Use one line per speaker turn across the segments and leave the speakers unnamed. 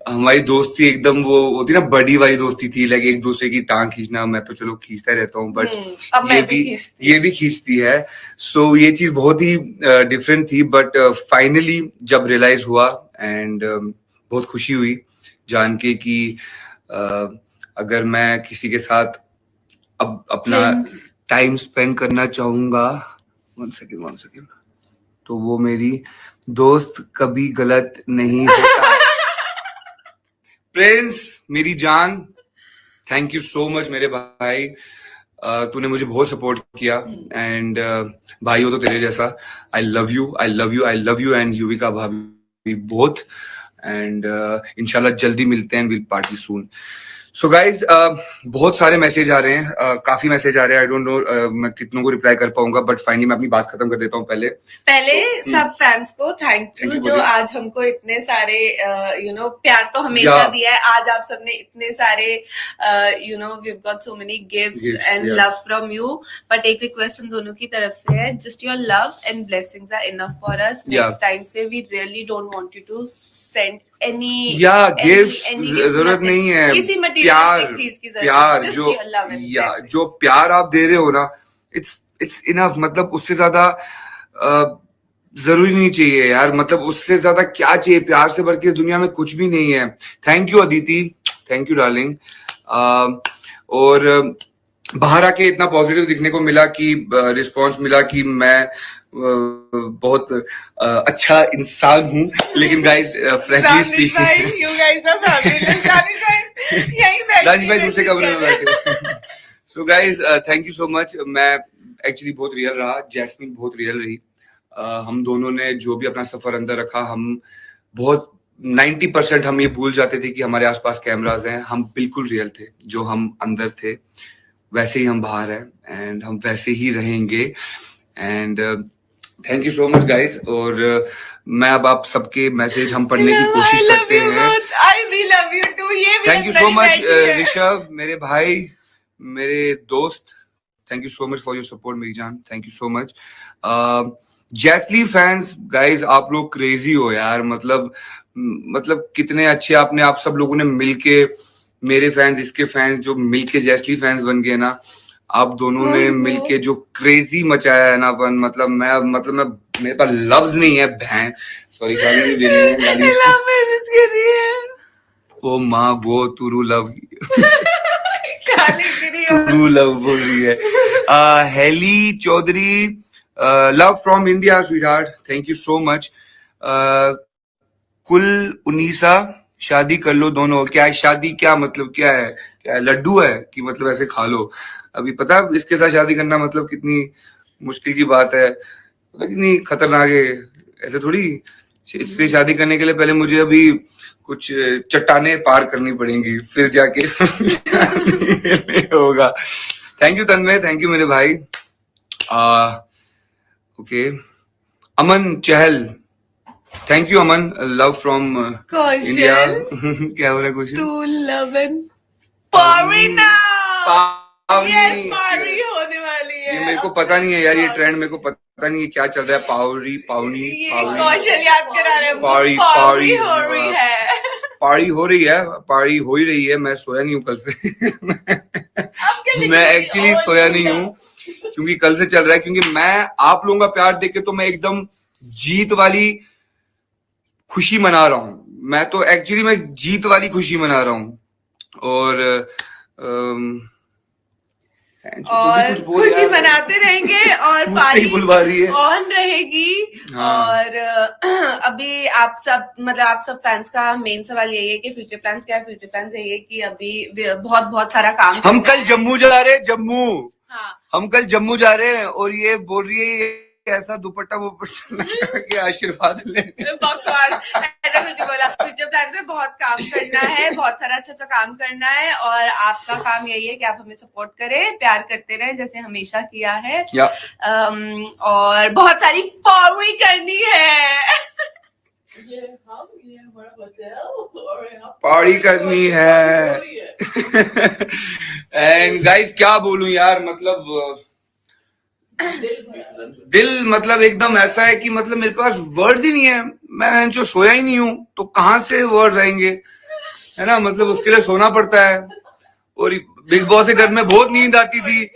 हमारी दोस्ती एकदम वो होती ना, बड़ी वाली दोस्ती थी, लाइक एक दूसरे की टांग खींचना। मैं तो चलो खींचता रहता हूँ, बट ये भी खींचती है। सो ये चीज बहुत ही डिफरेंट थी, बट फाइनली जब रियलाइज हुआ एंड बहुत खुशी हुई जान के कि अगर मैं किसी के साथ अब अपना टाइम स्पेंड करना चाहूंगा, वन सेकेंड, तो वो मेरी दोस्त कभी गलत नहीं होता। प्रिंस, मेरी जान, थैंक यू सो मच मेरे भाई। तूने मुझे बहुत सपोर्ट किया एंड भाई हो तो तेरे जैसा। आई love you, I love you, I love you and Yuvika भाभी बोथ। एंड इंशाल्लाह जल्दी मिलते हैं, will party soon. So guys, बहुत सारे मैसेज आ रहे हैं, काफी मैसेज आ रहे हैं। आई डोंट नो मैं कितनों को रिप्लाई कर पाऊंगा, बट फाइनली मैं अपनी बात खत्म कर देता हूँ। पहले
सब फैंस को थैंक यू जो आज हमको इतने सारे प्यार तो हमेशा दिया है। आज आप सबने इतने सारे we got so many gifts and love from you. But एक रिक्वेस्ट हम दोनों की तरफ से है, just your love and blessings are enough for us. Next time से we really don't want you to send any
gift, जरूरत नहीं है
किसी मटेरियलिस्टिक चीज की जरूरत।
प्यार जो प्यार आप दे रहे हो ना, इट्स इनफ। मतलब उससे ज्यादा जरूरी नहीं चाहिए यार। मतलब उससे ज्यादा क्या चाहिए? प्यार से बढ़ के दुनिया में कुछ भी नहीं है। Thank you Aditi, thank you darling. और बाहर आके इतना पॉजिटिव दिखने को मिला कि रिस्पांस मिला कि मैं बहुत अच्छा इंसान हूँ। लेकिन गाइस फ्रैंकली स्पीकिंग, राज भाई दूसरे कमरे में बैठे। So guys thank you so much. मैं एक्चुअली बहुत रियल रहा, जैस्मिन बहुत रियल रही। हम दोनों ने जो भी अपना सफर अंदर रखा, हम बहुत 90% हम ये भूल जाते थे कि हमारे आसपास कैमराज हैं। हम बिल्कुल रियल थे, जो हम अंदर थे वैसे ही हम बाहर हैं एंड हम वैसे ही रहेंगे। And thank you so much guys. और मैं अब आप सबके मैसेज हम पढ़ने की कोशिश करते हैं। Thank you so much Rishabh, मेरे भाई, मेरे दोस्त, thank you so much for your support मेरी जान, thank you so much. Jasly fans guys, आप लोग क्रेजी हो यार। मतलब कितने अच्छे आपने, आप सब लोगों ने मिलके, मेरे फैंस, इसके फैंस, जो मिलके जैस्ली फैंस बन गए ना। आप दोनों ने मिलके जो क्रेजी मचाया है ना अपन, मतलब मैं मेरे पास लफ्ज नहीं है। बहन सॉरी, गाली नहीं देनी है। ओ माँ वो तुरु लव तुरु लव बोल रही है। Heli Chaudhary, love from India sweetheart, thank you so much. कुल उनीसा, शादी कर लो दोनों। क्या शादी, क्या मतलब, क्या है? क्या लड्डू है कि मतलब ऐसे खा लो? अभी पता इसके साथ शादी करना मतलब कितनी मुश्किल की बात है, पता कितनी खतरनाक है। ऐसे थोड़ी, इससे शादी करने के लिए पहले मुझे अभी कुछ चट्टाने पार करनी पड़ेंगी, फिर जाके होगा। Thank you Tanmay, thank you मेरे भाई। Okay, Aman Chahal, thank you Aman, love from India. क्या हो रहा है कुछ?
टू लव एंड पारीना, पारी होने वाली है।
ये मेरे को पता नहीं है यार, ये ट्रेंड मेरे को पता नहीं है क्या चल रहा है। पावरी
कौशल याद करा रहे हैं।
पारी हो रही है, पारी हो रही है, पारी हो ही रही है। मैं सोया नहीं हूँ कल से। मैं एक्चुअली सोया नहीं हूँ क्योंकि कल से चल रहा है, क्योंकि मैं आप लोगों का प्यार देख के तो मैं एकदम जीत वाली खुशी मना रहा हूँ। मैं तो एक्चुअली मैं जीत वाली खुशी मना रहा हूँ। और
खुशी मनाते रहेंगे और पारी ऑन रहेगी। हाँ। और अभी आप सब फैंस का मेन सवाल यही है कि फ्यूचर प्लान्स क्या है। फ्यूचर प्लान्स यही है कि अभी बहुत सारा काम
हम कल जम्मू जा रहे हैं, जम्मू। हाँ। हम कल जम्मू जा रहे हैं और ये बोल रही है ऐसा दुपट्टा वो के आशीर्वाद लेने।
ऐसा कुछ बोला। फ्यूचर प्लान में बहुत काम करना है, बहुत सारा अच्छा काम करना है और आपका काम यही है कि आप हमें सपोर्ट करें, प्यार करते रहे जैसे हमेशा किया है। और बहुत सारी पारी करनी है।
पार्टी करनी है। एंड गाइस क्या बोलूं यार, मतलब दिल मतलब एकदम ऐसा है कि मतलब मेरे पास वर्ड ही नहीं है। मैं जो सोया ही नहीं हूं तो कहां से वर्ड आएंगे। है ना, मतलब उसके लिए सोना पड़ता है। और बिग बॉस के घर में बहुत नींद आती थी,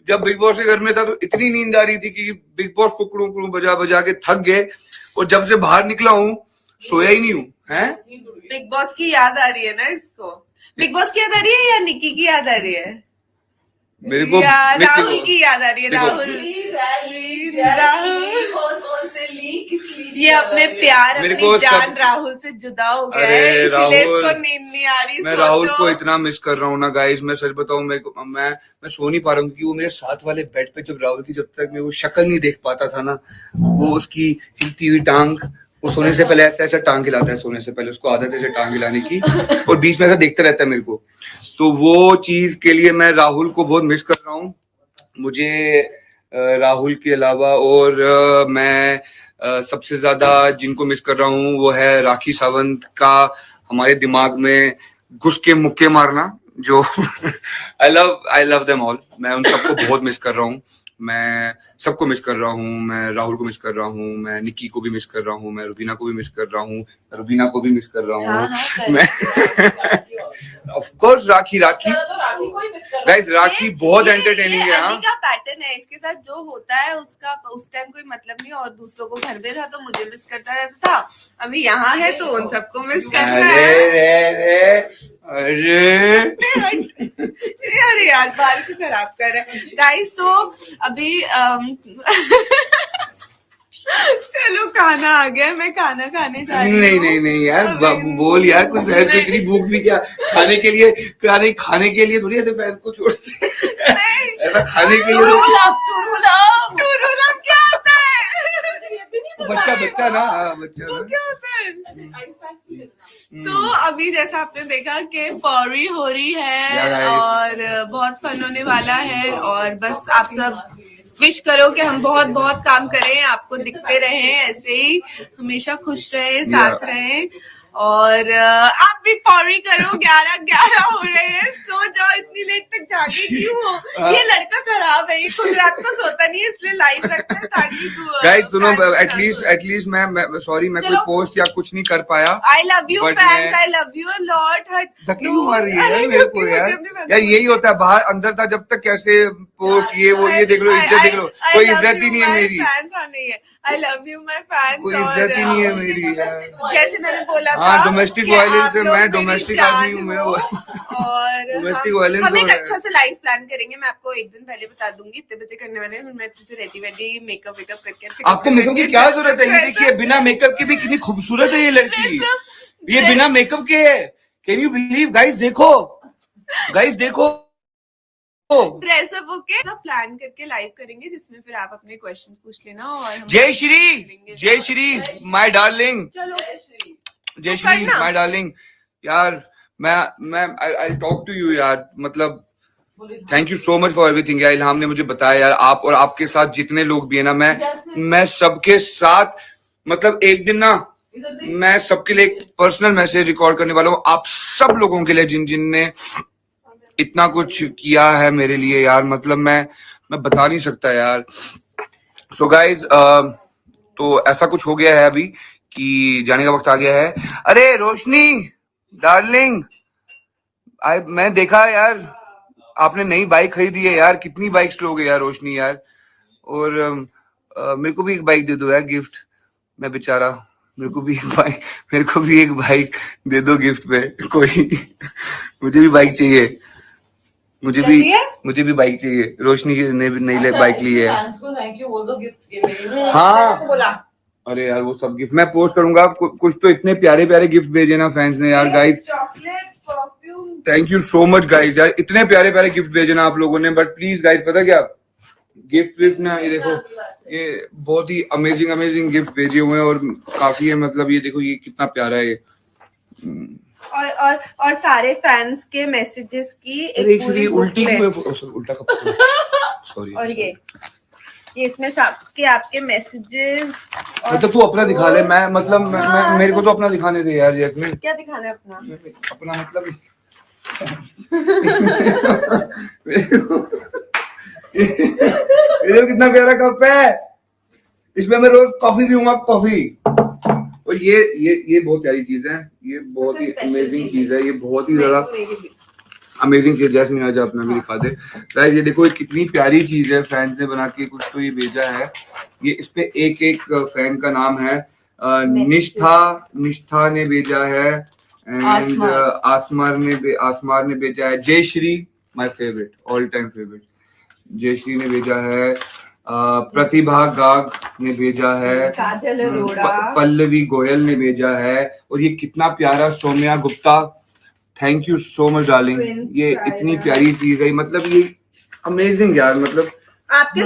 जब बिग बॉस के घर में था तो इतनी नींद आ रही थी कि बिग बॉस कुकड़ू कुकड़ू बजा बजा के थक गए, और जब से बाहर निकला हूँ सोया ही नहीं हूँ। हैं
बिग बॉस की याद आ रही है ना इसको? बिग बॉस की याद आ रही है या निक्की की याद आ रही है?
मेरे को
राहुल की याद आ रही है। राहुल
कौन से लीक,
ये अपने प्यार
मेरे
अपनी
को
जान राहुल से जुदा हो गया
अरे
है, इसीलिए
राहुल,
इसको नींद नहीं आ रही।
मैं राहुल को इतना मिस कर रहा हूँ ना गाइस, मैं सच बताऊं, मेरे को मैं सो नहीं पा रहा हूँ, क्योंकि वो मेरे साथ वाले बेड पे, जब राहुल की, जब तक मैं वो शक्ल नहीं देख पाता था ना, वो उसकी हिलती हुई टांग, वो सोने से पहले ऐसा ऐसा टांग हिलाता है, सोने से पहले उसको आदत है ऐसे टांग हिलाने की, और बीच में ऐसा देखता रहता है मेरे को। तो वो चीज के लिए मैं राहुल को बहुत मिस कर रहा हूँ। मुझे राहुल के अलावा और मैं सबसे ज्यादा जिनको मिस कर रहा हूँ वो है राखी सावंत का हमारे दिमाग में घुस के मुक्के मारना, जो आई लव देम ऑल। मैं उन सबको बहुत मिस कर रहा हूँ, मैं सबको मिस कर रहा हूँ, मैं राहुल को मिस कर रहा हूँ, मैं निक्की को भी मिस कर रहा हूँ, मैं रुबीना को भी मिस कर रहा हूँ, रुबीना को भी मिस कर रहा हूँ मैं ऑफ कोर्स राखी गाइस, राखी बहुत एंटरटेनिंग है। हाँ
का पैटर्न है, इसके साथ जो होता है उसका उस टाइम कोई मतलब नहीं, और दूसरों को घर में था तो मुझे मिस करता रहता था, अभी यहाँ है तो उन सबको मिस करता है। अरे यार बाल क्यों खराब कर रहे हैं गाइस। तो अभी चलो खाना आ गया, मैं खाना खाने जा रही हूँ।
नहीं यार, बोल यार कुछ, बहन को इतनी भूख भी क्या, खाने के लिए थोड़ी ऐसे बहन को छोड़ते ऐसा खाने के लिए क्या होता है? बच्चा ना, वो क्या होता है?
तो अभी जैसा आपने देखा कि पौरी हो रही है और बहुत फन होने वाला है, और बस आप सब विश करो कि हम बहुत बहुत काम करें, आपको दिखते रहें, ऐसे ही हमेशा खुश रहे, साथ रहें, और आप भी पौरी करो। 11 हो रहे हैं, सो जाओ, इतनी लेट तक जागे क्यों हो? ये लड़का खराब है, ये खुद रात को सोता नहीं है, इसलिए लाइव रखता है ताकि
गाइस सुनो, एटलीस्ट मैं सॉरी, मैं कोई पोस्ट या कुछ नहीं कर पाया।
I love you fans, I love you lot.
धक्की मार रही है मेरे को यार यही होता है, बाहर अंदर था जब तक कैसे पोस्ट ये वो, ये देख लो, इज्जत देख लो, कोई इज्जत ही नहीं है मेरी।
आई लव यू माय फैंस,
कोई इज्जत ही नहीं है मेरी यार।
जैसे मैंने बोला था,
हाँ डोमेस्टिक वायलेंस है, मैं डोमेस्टिक आदमी हूँ मैं,
और
डोमेस्टिक वायलेंस
हम एक अच्छा से लाइव प्लान करेंगे, मैं आपको एक दिन पहले बता दूंगी इतने बजे करने वाले हैं, मैं अच्छे से रेडी मेकअप वेकअप करके अच्छे।
आपको मेकअप की क्या जरूरत है? ये देखिए बिना मेकअप के भी कितनी खूबसूरत है ये लड़की, ये बिना मेकअप के है। Can you believe guys? देखो
ड्रेसअप होके सब प्लान करके लाइव करेंगे, जिसमें फिर आप अपने क्वेश्चंस पूछ लेना, और
जय श्री माय डार्लिंग,
चलो
जय श्री माय डार्लिंग यार, मैं आई टॉक टू यू यार, मतलब thank you so much for everything यार। इल्हाम ने मुझे बताया यार, आप और आपके साथ जितने लोग भी है ना, मैं सबके साथ, मतलब एक दिन ना मैं सबके लिए एक पर्सनल मैसेज रिकॉर्ड करने वाला हूँ, आप सब लोगों के लिए जिनने इतना कुछ किया है मेरे लिए यार, मतलब मैं बता नहीं सकता यार। सो गाइज तो ऐसा कुछ हो गया है अभी कि जाने का वक्त आ गया है। अरे रोशनी डार्लिंग, मैं देखा यार आपने नई बाइक खरीदी है यार, कितनी बाइक्स लोगे यार रोशनी यार, और मेरे को भी एक बाइक दे दो यार गिफ्ट, मैं बेचारा, मेरे को भी एक बाइक दे दो गिफ्ट पे कोई मुझे भी बाइक चाहिए, मुझे भी बाइक चाहिए। रोशनी ने भी नई बाइक ली है। हाँ अरे यार वो सब गिफ्ट मैं पोस्ट करूंगा, कुछ तो इतने प्यारे प्यारे गिफ्ट भेजे ना फैंस ने यार। Guys thank you so much guys यार, इतने प्यारे प्यारे गिफ्ट भेजे ना आप लोगों ने, बट प्लीज गाइस पता क्या, गिफ्ट ना, ये देखो ये बहुत ही अमेजिंग गिफ्ट भेजे हुए हैं, और काफी है, मतलब ये देखो ये कितना प्यारा है ये,
और सारे फैंस के मैसेजेस की एक पूरी
उल्टी उल्टा सॉरी,
और ये इसमें सबके आपके मैसेजेस,
मतलब तू अपना दिखा ले, मैं मतलब मेरे को तो अपना दिखाने दे यार जैस्मिन।
क्या दिखाना है अपना
मतलब ये कितना प्यारा कप है, इसमें मैं रोज कॉफी पीऊंगा, कॉफी और ये बहुत प्यारी चीज है, ये बहुत ही अमेजिंग चीज है, ये बहुत ही ज्यादा अमेजिंग चीज। जैस्मिन आज अपना भी दिखा दे गाइस, ये देखो ये कितनी प्यारी चीज है, फैंस ने बना के कुछ तो ये भेजा है। ये इस पे एक एक फैन का नाम है। निष्ठा ने भेजा है, एंड आसमार ने भेजा है। Jayshree my favourite, all time favourite, Jayshree ने भेजा है। प्रतिभा गाग ने भेजा है।
काजल अरोड़ा,
पल्लवी गोयल ने भेजा है। और ये कितना प्यारा Saumya Gupta, thank you so much darling, ये इतनी प्यारी चीज है, मतलब ये अमेजिंग यार, मतलब
आपके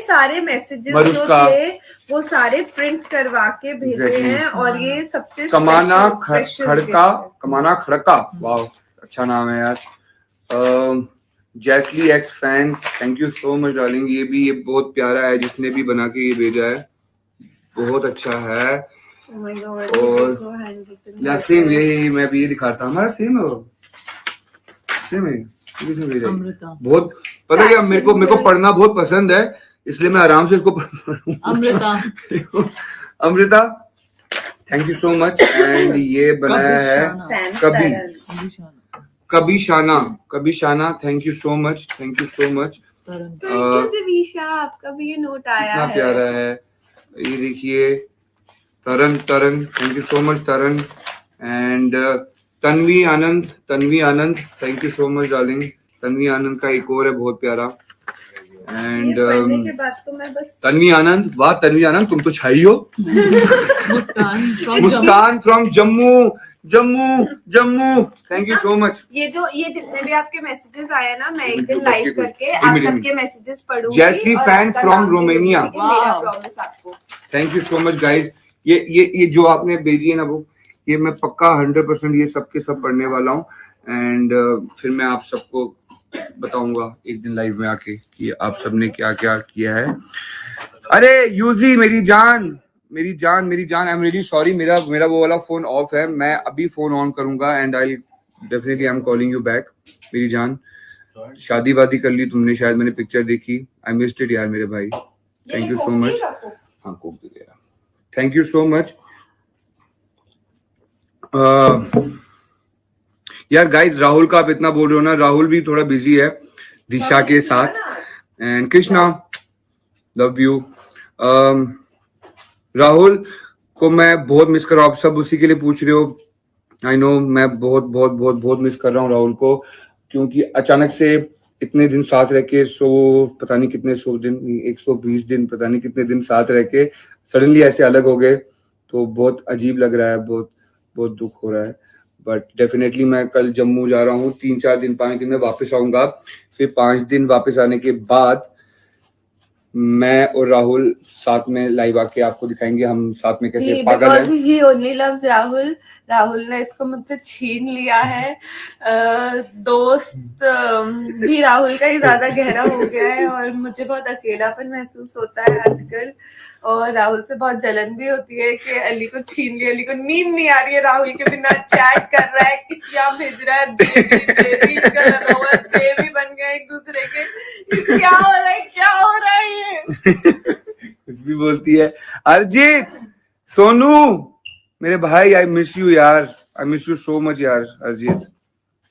सारे मैसेजेस जो थे वो सारे प्रिंट करवा के भेजे हैं। और ये सबसे
कमाना खड़का, वाह अच्छा नाम है यार। Jasly x fan, thank you so much darling, ये बहुत प्यारा है, जिसने भी बना के ये भेजा है बहुत अच्छा है। और सेम ये मैं भी ये दिखाता हूँ, हमारा सेम है वो, सेम है बहुत। पता क्या, मेरे को पढ़ना बहुत पसंद है, इसलिए मैं आराम से इसको Amrita thank you so much. And ये बनाया है कभी शाना, thank you so much, thank you so much.
Divisha, आपका भी ये नोट आया
कितना प्यारा है, ये देखिए। Taran, thank you so much Taran. And Tanvi Anand, thank you so much darling. Tanvi Anand का एक और है बहुत प्यारा। एंड तन्वी आनंद, वाह तन्वी आनंद तुम तो छाई हो। Muskan from Jammu, thank you so much.
ये जितने भी आपके मैसेजेस आए ना, मैं एक दिन लाइव करके आप सबके मैसेजेस पढ़ूंगी।
Jasly fan from Romania, thank you so much guys. ये जो आपने भेजी है ना, वो ये मैं पक्का 100% ये सबके सब पढ़ने वाला हूँ। एंड फिर मैं आप सबको बताऊंगा एक दिन लाइव में आके कि आप सबने क्या क्या किया है। अरे यूजी मेरी जान, आई एम रियली सॉरी, मेरा वो वाला फोन ऑफ है, मैं अभी फोन ऑन करूंगा and I definitely I am calling you back. मेरी जान, शादी वादी कर ली तुमने शायद, मैंने पिक्चर देखी, आई मिस्ड इट यार मेरे भाई, थैंक यू सो मच। हाँ कोक दे दिया, थैंक यू सो मच। यार गाइस, राहुल का आप इतना बोल रहे हो ना, राहुल भी थोड़ा बिजी है दिशा के साथ। And Krishna love you. Rahul को मैं बहुत मिस कर रहा हूँ, आप सब उसी के लिए पूछ रहे हो। आई नो, मैं बहुत मिस कर रहा हूँ राहुल को, क्योंकि अचानक से इतने दिन साथ रह के 100 दिन 120 दिन पता नहीं कितने दिन साथ रह के सडनली ऐसे अलग हो गए, तो बहुत अजीब लग रहा है, बहुत दुख हो रहा है। बट डेफिनेटली मैं कल जम्मू जा रहा हूँ, 3-4 दिन 5 दिन में वापस आऊंगा। फिर 5 दिन वापस आने के बाद मैं और राहुल साथ में लाइव आके आपको दिखाएंगे हम साथ में कैसे पागल हैं।
He only loves Rahul. Rahul ने इसको मुझसे छीन लिया है। दोस्त भी राहुल का ही ज्यादा गहरा हो गया है और मुझे बहुत अकेलापन महसूस होता है आजकल। और राहुल से बहुत जलन भी होती है कि अली को छीन लिया, अली को नींद नहीं आ रही है राहुल के बिना, चैट कर रहा है, किसियां भेज रहा है, बेबी का लगा हुआ है, बेबी बन गए एक दूसरे के। क्या हो रहा है ये?
कुछ भी बोलती है। अरिजीत, सोनू मेरे भाई, आई मिस यू यार, I miss you so much यार अरिजीत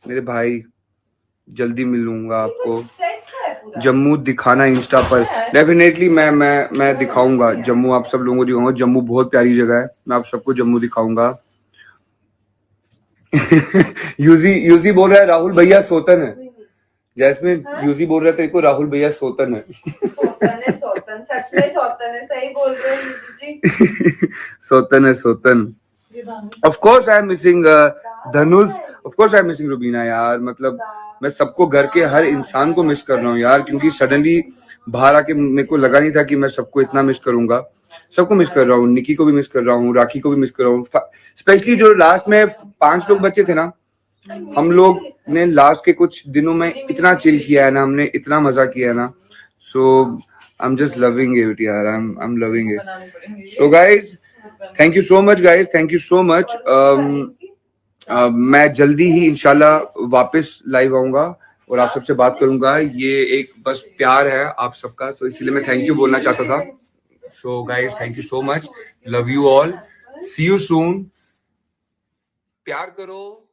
मेरे भाई, जल्दी मिलूंगा आपको। जम्मू दिखाना इंस्टा पर, डेफिनेटली मैं दिखाऊंगा जम्मू, आप सब लोगों को दिखाऊंगा। जम्मू बहुत प्यारी जगह है, मैं आप सबको जम्मू दिखाऊंगा। यूजी बोल रहा है राहुल भैया सोतन है। जैस्मिन, यूजी बोल रहा है तेरे को राहुल भैया सोतन है।
सोतन, सच में सोतन है, सही बोल रहे हैं यूजी जी।
सोतन। Of course I am missing Dhanush, of course I am missing Rubina यार, मतलब मैं सबको, घर के हर इंसान को मिस कर रहा हूँ यार, क्योंकि सडनली बाहर आके मेरे को लगा नहीं था कि मैं सबको इतना मिस करूंगा। सबको मिस कर रहा हूँ, निकी को भी मिस कर रहा हूँ, राखी को भी मिस कर रहा हूँ, स्पेशली जो लास्ट में 5 लोग बचे थे ना, हम लोग ने लास्ट के कुछ दिनों में इतना चिल किया है ना, हमने इतना मजा किया है ना, so I am just loving it यार, I am loving it. So guys, thank you so much guys, thank you so much. मैं जल्दी ही इंशाल्लाह वापस लाइव आऊंगा और आप सबसे बात करूंगा। ये एक बस प्यार है आप सबका, तो इसलिए मैं थैंक यू बोलना चाहता था। सो guys, thank you so much, love you all, See you soon. प्यार करो.